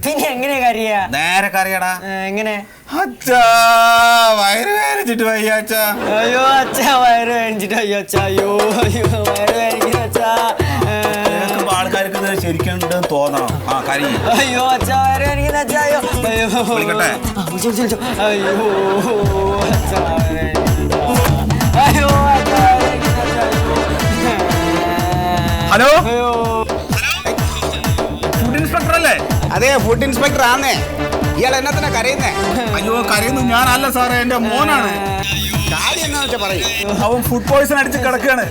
പിന്നെ എങ്ങനെയാ കറിയാ? നേരെ കറിയടാ. എങ്ങനെ? അച്ഛാ വയറ് വേദനിച്ചിട്ട് വയ്യ അച്ഛാ. അയ്യോ അച്ഛാ വയറ് വേദനിച്ചിട്ട് അയ്യോ അച്ഛാ. അയ്യോ അയ്യോ വയറ് വേദനിക്കുന്നു അച്ഛാ. ആൾക്കാർക്ക് ശരിക്കും തോന്നണം. ആ കരി. അയ്യോ അച്ഛാ വയറ് വേദനിക്കുന്നു അച്ഛാ. അയ്യോ അയ്യോ വിളിക്കട്ടെ? അയ്യോ അച്ഛാ അയ്യോ അച്ഛാ. ഹലോ ഫുഡ് ഇൻസ്പെക്ടർ അല്ലേ? അതെ ഫുഡ് ഇൻസ്പെക്ടർ ആന്നേ. ഇയാൾ എന്നത്തിനാ കരയുന്നേ? അയ്യോ കരയുന്നു ഞാനല്ല സാറേ, എന്റെ മോനാണ്. കാര്യം എന്നാ വെച്ചാ പറയും. അവൻ ഫുഡ് പോയിസൺ അടിച്ച് കിടക്കുകയാണ്.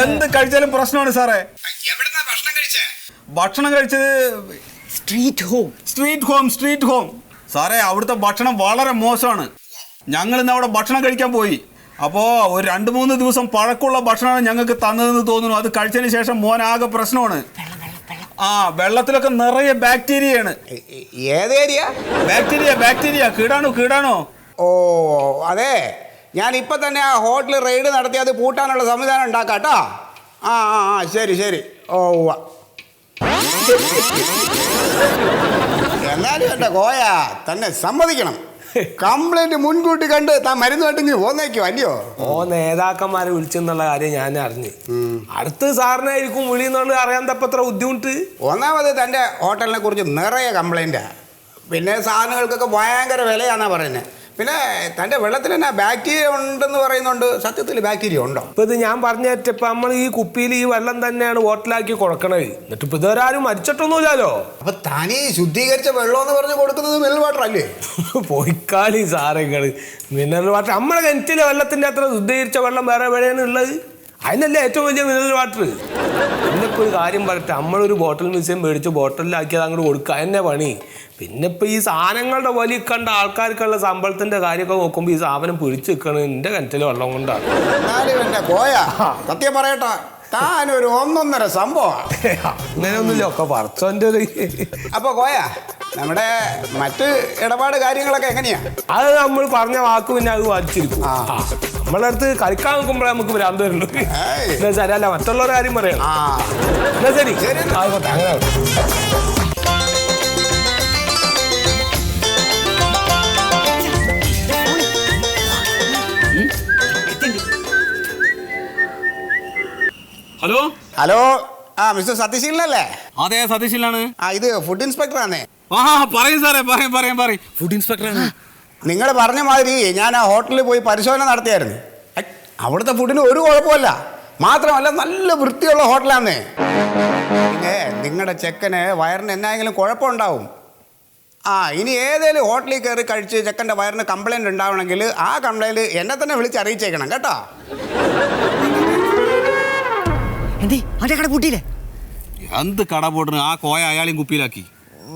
എന്ത് കഴിച്ചാലും പ്രശ്നമാണ് സാറേ. എവിടുന്നാ ഭക്ഷണം കഴിച്ചേ? ഭക്ഷണം കഴിച്ചത് സ്ട്രീറ്റ് ഹോം സാറേ. അവിടുത്തെ ഭക്ഷണം വളരെ മോശമാണ്. ഞങ്ങൾ ഇന്ന് അവിടെ ഭക്ഷണം കഴിക്കാൻ പോയി. അപ്പോൾ ഒരു 2-3 ദിവസം പഴക്കമുള്ള ഭക്ഷണമാണ് ഞങ്ങൾക്ക് തന്നതെന്ന് തോന്നുന്നു. അത് കഴിച്ചതിന് ശേഷം മോനാകെ പ്രശ്നമാണ്. ആ വെള്ളത്തിലൊക്കെ നിറയെ ബാക്ടീരിയയാണ്. ഏതേരിയ? ബാക്ടീരിയ കീടാണോ. ഓ അതെ, ഞാൻ ഇപ്പം തന്നെ ആ ഹോട്ടൽ റെയ്ഡ് നടത്തി അത് പൂട്ടാനുള്ള സംവിധാനം ഉണ്ടാക്കാട്ടോ. ആ ആ ആ ശരി. ഓ എന്നാലും എൻ്റെ കോയ തന്നെ സമ്മതിക്കണം. കംപ്ലൈന്റ് മുൻകൂട്ടി കണ്ട് താൻ മരുന്ന് കണ്ടെങ്കിൽ പോന്നേക്കോ അല്ലയോ? നേതാക്കന്മാരെ വിളിച്ചെന്നുള്ള കാര്യം ഞാൻ അറിഞ്ഞു. അടുത്ത് സാറിനായിരിക്കും വിളി എന്നുള്ളത് അറിയാൻ തപ്പത്ര ബുദ്ധിമുട്ട്. ഒന്നാമത് തൻ്റെ ഹോട്ടലിനെ കുറിച്ച് നിറയെ കംപ്ലൈൻറ്റാ. പിന്നെ സാധനങ്ങൾക്കൊക്കെ ഭയങ്കര വിലയാണെന്നാ പറയുന്നത്. പിന്നെ തൻ്റെ വെള്ളത്തിൽ തന്നെ ബാക്ടീരിയ ഉണ്ടെന്ന് പറയുന്നുണ്ട്. സത്യത്തിൽ ബാക്ടീരിയ ഉണ്ടോ? ഇപ്പം ഇത് ഞാൻ പറഞ്ഞിട്ടിപ്പം നമ്മൾ ഈ കുപ്പിയിൽ ഈ വെള്ളം തന്നെയാണ് ഹോട്ടലാക്കി കൊടുക്കണത്. എന്നിട്ട് ഇപ്പം ഇതുവരെ ആരും മരിച്ചിട്ടൊന്നുമില്ലല്ലോ. അപ്പൊ താനീ ശുദ്ധീകരിച്ച വെള്ളം എന്ന് പറഞ്ഞ് കൊടുക്കുന്നത് മിനറൽ വാട്ടർ അല്ലേ? പോയിക്കാളി സാറേങ്ങള് മിനറൽ വാട്ടർ നമ്മുടെ കിണറ്റിലെ വെള്ളത്തിൻ്റെ അത്ര ശുദ്ധീകരിച്ച വെള്ളം വേറെ എവിടെയാണ് ഉള്ളത്? അതിനല്ലേ ഏറ്റവും വലിയ മിനറൽ വാട്ടർ. പിന്നിപ്പോൾ ഒരു കാര്യം പറയട്ടെ, നമ്മളൊരു ബോട്ടിൽ മ്യൂസിയം മേടിച്ച് ബോട്ടിലാക്കിയത് അങ്ങോട്ട് കൊടുക്കുക തന്നെ പണി. പിന്നെ ഇപ്പം ഈ സാധനങ്ങളുടെ വലിയ കണ്ട ആൾക്കാർക്കുള്ള ശമ്പളത്തിൻ്റെ കാര്യമൊക്കെ നോക്കുമ്പോൾ ഈ സാധനം പിടിച്ച് നിൽക്കണത് എൻ്റെ കിണറ്റിലെ വെള്ളം കൊണ്ടാണ്. സത്യം പറയട്ടെ, താനൊരു 1.5 സംഭവം. അങ്ങനെയൊന്നുമില്ല, ഒക്കെ പറച്ചോൻ്റെ ഒരു. അപ്പൊ കോയ നമ്മുടെ മറ്റ് ഇടപാട് കാര്യങ്ങളൊക്കെ എങ്ങനെയാ? അത് നമ്മൾ പറഞ്ഞ വാക്ക് പിന്നെ അത് വായിച്ചിരിക്കും. നമ്മളെ അടുത്ത് കളിക്കാൻ നോക്കുമ്പോഴേ നമുക്ക് ഭ്രാന്ത് വരുള്ളൂ. എന്നാ ശരി, അല്ല മറ്റുള്ളവരുടെ കാര്യം പറയാം. എന്നാ ശരി ആയിക്കോട്ടെ. അങ്ങനെ ഹലോ ആ മിസ്റ്റർ സതീശീലനല്ലേ? അതെ സതീശിലാണ്. ഇത് ഫുഡ് ഇൻസ്പെക്ടർ ആണേ. പറയും സാറേ പറയും. ഫുഡ് ഇൻസ്പെക്ടറാണ്. നിങ്ങൾ പറഞ്ഞ മാതിരി ഞാൻ ആ ഹോട്ടലിൽ പോയി പരിശോധന നടത്തിയായിരുന്നു. അവിടുത്തെ ഫുഡിന് ഒരു കുഴപ്പമില്ല, മാത്രമല്ല നല്ല വൃത്തിയുള്ള ഹോട്ടലാന്നേ. പിന്നെ നിങ്ങളുടെ ചെക്കന് വയറിന് എന്നായെങ്കിലും കുഴപ്പമുണ്ടാവും. ഇനി ഏതെങ്കിലും ഹോട്ടലിൽ കയറി കഴിച്ച് ചെക്കൻ്റെ വയറിന് കംപ്ലൈൻറ്റ് ഉണ്ടാവണമെങ്കിൽ ആ കംപ്ലൈൻറ്റ് എന്നെ തന്നെ വിളിച്ച് അറിയിച്ചേക്കണം കേട്ടോ. എന്ത് കട പൂട്ടിയില്ലേ? എന്ത് കട പോട്ടണ്? ആ കോയ അയാളെയും കുപ്പിയിലാക്കി.